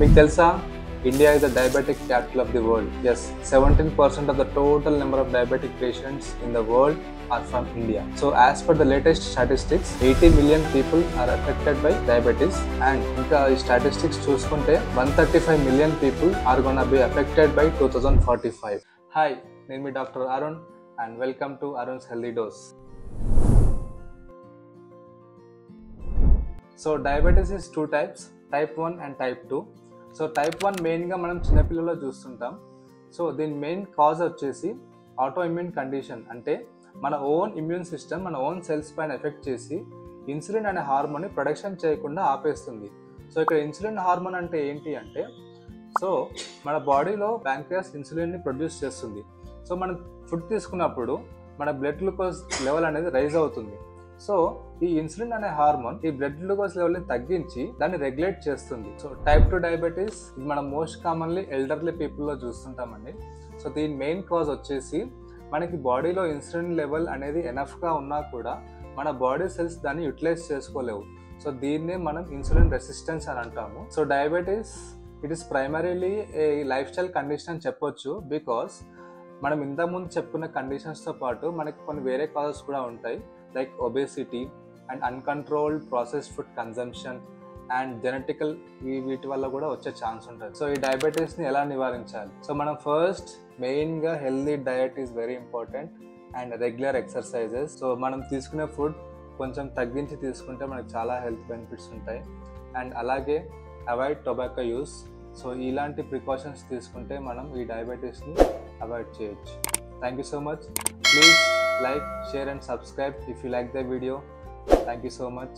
మీకు తెలుసా, India is the diabetic capital of the world. Yes, 17% of the total number of diabetic patients in the world are from India. So as per the latest statistics, 80 million people are affected by diabetes, and ఇంకా ఈ statistics చూసుకుంటే 135 million people are gonna be affected by 2045. Hi, నేను మీ doctor Arun and welcome to Arun's Healthy Dose. So diabetes is two types, type 1 and type 2. So type 1 మెయిన్గా మనం చిన్నపిల్లల్లో చూస్తుంటాం. So దీని మెయిన్ కాజ్ వచ్చేసి ఆటో ఇమ్యూన్ కండిషన్, అంటే మన ఓన్ ఇమ్యూన్ సిస్టమ్ మన ఓన్ సెల్స్ పైన ఎఫెక్ట్ చేసి ఇన్సులిన్ అనే హార్మోన్ని ప్రొడక్షన్ చేయకుండా ఆపేస్తుంది. సో ఇక్కడ ఇన్సులిన్ హార్మోన్ అంటే ఏంటి అంటే, సో మన బాడీలో ప్యాంక్రియాస్ ఇన్సులిన్ని ప్రొడ్యూస్ చేస్తుంది. సో మనం ఫుడ్ తీసుకున్నప్పుడు మన బ్లడ్ గ్లూకోజ్ లెవెల్ అనేది రైజ్ అవుతుంది. సో ఈ ఇన్సులిన్ అనే హార్మోన్ ఈ బ్లడ్ గ్లూకోజ్ లెవెల్ని తగ్గించి దాన్ని రెగ్యులేట్ చేస్తుంది. సో టైప్ 2 డయాబెటీస్ ఇది మనం మోస్ట్ కామన్లీ ఎల్డర్లీ పీపుల్లో చూస్తుంటామండి. సో దీని మెయిన్ కాజ్ వచ్చేసి మనకి బాడీలో ఇన్సులిన్ లెవెల్ అనేది ఎనఫ్గా ఉన్నా కూడా మన బాడీ సెల్స్ దాన్ని యూటిలైజ్ చేసుకోలేవు. సో దీన్నే మనం ఇన్సులిన్ రెసిస్టెన్స్ అని అంటాము. So diabetes it is primarily A life style condition అని చెప్పొచ్చు. బికాస్ మనం ఇంతకుముందు చెప్పుకున్న కండిషన్స్తో పాటు మనకి కొన్ని వేరే కాజెస్ కూడా ఉంటాయి, like obesity and uncontrolled processed food consumption and genetical వీటి వల్ల కూడా వచ్చే ఛాన్స్ ఉంటుంది. సో ఈ డయాబెటీస్ని ఎలా నివారించాలి? సో మనం ఫస్ట్ మెయిన్గా healthy diet is very important and regular exercises. So మనం తీసుకునే ఫుడ్ కొంచెం తగ్గించి తీసుకుంటే మనకు చాలా హెల్త్ బెనిఫిట్స్ ఉంటాయి. అండ్ అలాగే అవాయిడ్ టొబాకో యూస్. సో ఇలాంటి ప్రికాషన్స్ తీసుకుంటే మనం ఈ డయాబెటీస్ని అవాయిడ్ చేయొచ్చు. Thank you so much. Please like, share and subscribe if you like the video. Thank you so much.